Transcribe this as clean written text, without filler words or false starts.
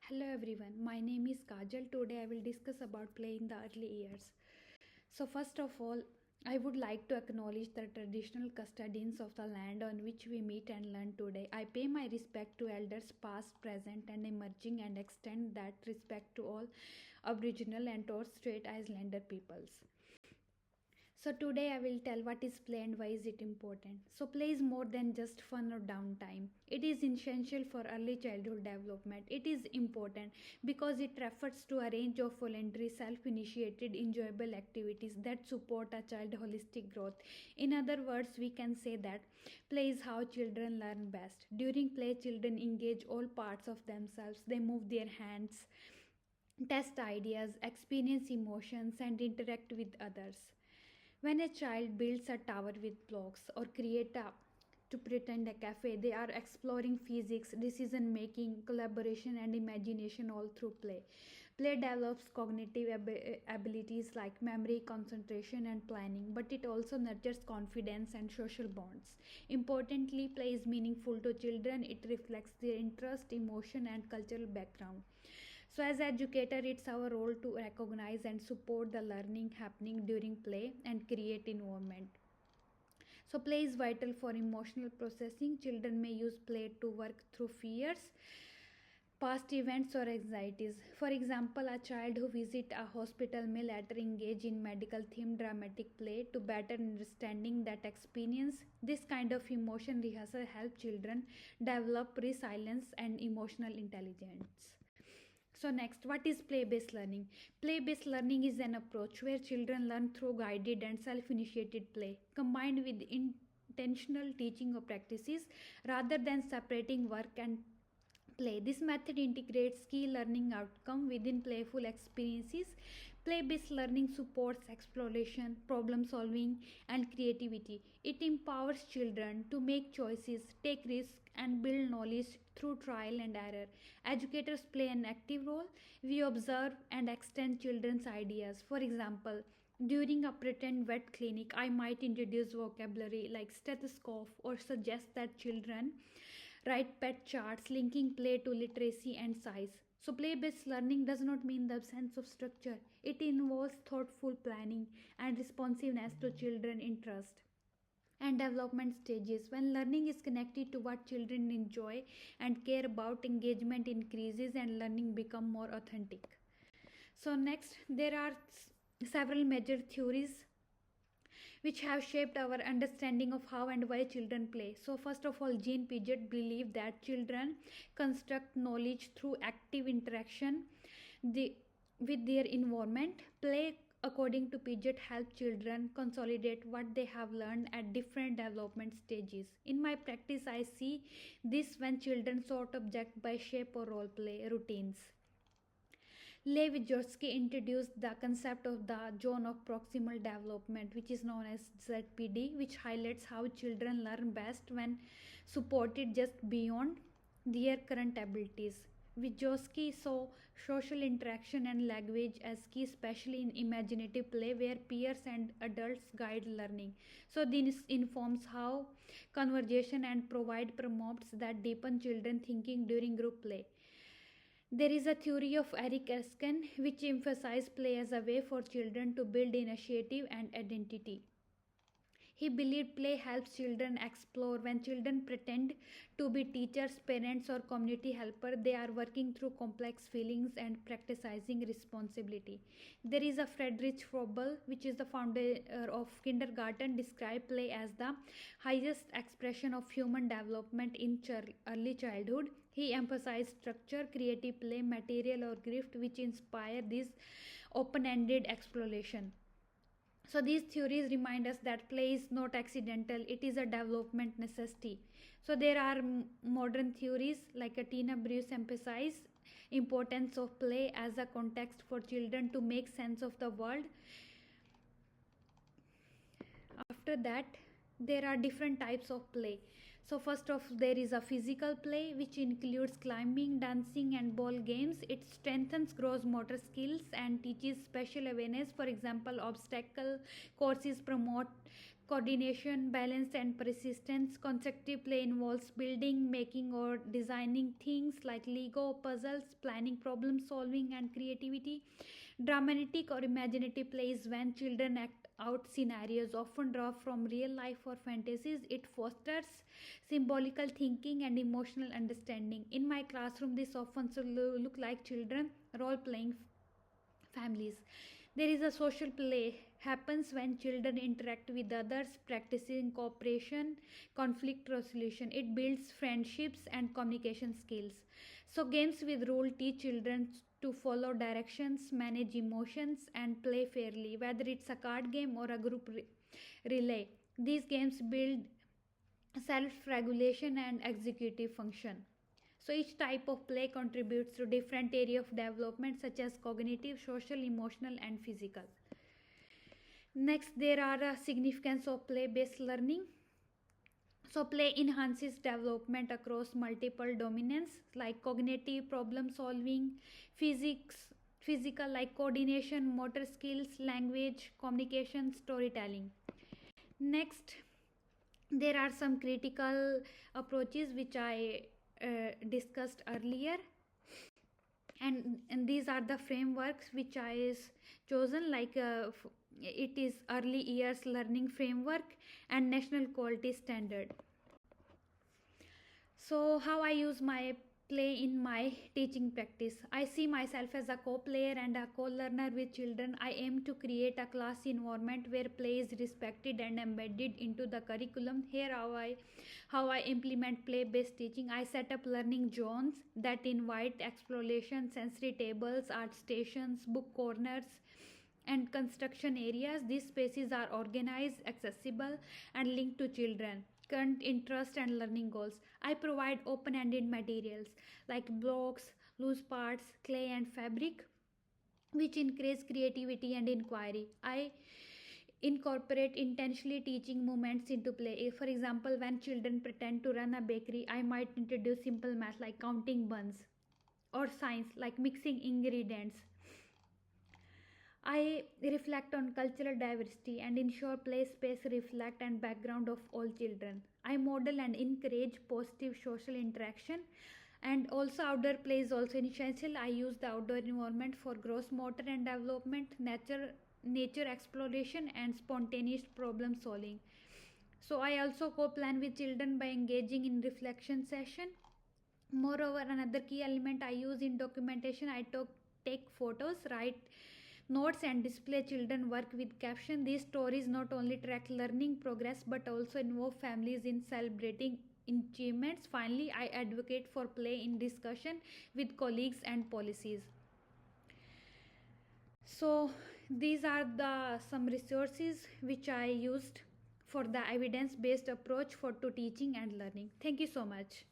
Hello everyone, my name is Kajal. Today I will discuss about play in the early years. So first of all, I would like to acknowledge the traditional custodians of the land on which we meet and learn today. I pay my respect to elders past, present and emerging and extend that respect to all Aboriginal and Torres Strait Islander peoples. So today I will tell what is play and why is it important. So play is more than just fun or downtime. It is essential for early childhood development. It is important because it refers to a range of voluntary, self-initiated, enjoyable activities that support a child's holistic growth. In other words, we can say that play is how children learn best. During play, children engage all parts of themselves. They move their hands, test ideas, experience emotions, and interact with others. When a child builds a tower with blocks or create a to pretend a cafe, they are exploring physics, decision making, collaboration, and imagination all through play. Play develops cognitive abilities like memory, concentration, and planning, but it also nurtures confidence and social bonds. Importantly, play is meaningful to children, it reflects their interest, emotion, and cultural background. So, as educator, it's our role to recognize and support the learning happening during play and create environment. So, play is vital for emotional processing. Children may use play to work through fears, past events, or anxieties. For example, a child who visits a hospital may later engage in medical themed dramatic play to better understanding that experience. This kind of emotion rehearsal helps children develop resilience and emotional intelligence. So next, what is play-based learning? Play-based learning is an approach where children learn through guided and self-initiated play, combined with intentional teaching or practices rather than separating work and play. This method integrates key learning outcome within playful experiences. Play-based learning supports exploration, problem solving, and creativity. It empowers children to make choices, take risks, and build knowledge through trial and error. Educators play an active role. We observe and extend children's ideas. For example, during a pretend vet clinic, I might introduce vocabulary like stethoscope or suggest that children write pet charts linking play to literacy and size. So, play based learning does not mean the absence of structure, it involves thoughtful planning and responsiveness to children's interest and development stages. When learning is connected to what children enjoy and care about, engagement increases and learning become more authentic. So next, there are several major theories which have shaped our understanding of how and why children play. So first of all, Jean Piaget believed that children construct knowledge through active interaction with their environment. Play, according to Piaget, help children consolidate what they have learned at different development stages. In my practice, I see this when children sort object by shape or role play routines. Lev-Vygotsky introduced the concept of the zone of proximal development, which is known as ZPD, which highlights how children learn best when supported just beyond their current abilities. Vygotsky saw social interaction and language as key, especially in imaginative play where peers and adults guide learning. So this informs how conversation and promotes that deepen children thinking during group play. There is a theory of Eric Erskine which emphasizes play as a way for children to build initiative and identity. He believed play helps children explore. When children pretend to be teachers, parents, or community helper, they are working through complex feelings and practicing responsibility. There is a Friedrich Frobel, which is the founder of kindergarten, described play as the highest expression of human development in early childhood. He emphasized structure, creative play, material or gift, which inspire this open-ended exploration. So these theories remind us that play is not accidental, it is a development necessity. So there are modern theories like Tina Bruce emphasize importance of play as a context for children to make sense of the world. After that, there are different types of play. So first off, there is a physical play which includes climbing, dancing and ball games. It strengthens gross motor skills and teaches special awareness. For example, obstacle courses promote coordination, balance, and persistence. Constructive play involves building, making, or designing things like Lego, puzzles, planning, problem solving, and creativity. Dramatic or imaginative play is when children act out scenarios, often drawn from real life or fantasies. It fosters symbolical thinking and emotional understanding. In my classroom, this often look like children role playing families. There is a social play happens when children interact with others, practicing cooperation, conflict resolution. It builds friendships and communication skills. So games with rule teach children to follow directions, manage emotions, and play fairly, whether it's a card game or a group relay. These games build self-regulation and executive function. So each type of play contributes to different area of development such as cognitive, social, emotional, and physical. Next, there are a significance of play-based learning. So play enhances development across multiple domains like cognitive, problem solving, physics, physical like coordination, motor skills, language, communication, storytelling. Next, there are some critical approaches which I discussed earlier, and these are the frameworks which I is chosen like it is early years learning framework and national quality standard. So, how I use my play in my teaching practice. I see myself as a co-player and a co-learner with children. I aim to create a class environment where play is respected and embedded into the curriculum. Here how I implement play-based teaching. I set up learning zones that invite exploration, sensory tables, art stations, book corners, and construction areas. These spaces are organized, accessible, and linked to children current interest and learning goals. I provide open-ended materials like blocks, loose parts, clay, and fabric, which encourage creativity and inquiry. I incorporate intentionally teaching moments into play. For example, when children pretend to run a bakery, I might introduce simple math like counting buns, or science like mixing ingredients. I reflect on cultural diversity and ensure play space reflect and background of all children. I model and encourage positive social interaction, and also outdoor play is also essential. I use the outdoor environment for gross motor and development, nature exploration, and spontaneous problem solving. So I also co-plan with children by engaging in reflection session. Moreover, another key element I use in documentation, take photos, write notes, and display children work with caption. These stories not only track learning progress but also involve families in celebrating achievements. Finally, I advocate for play in discussion with colleagues and policies. So these are the some resources which I used for the evidence based approach for to teaching and learning. Thank you so much.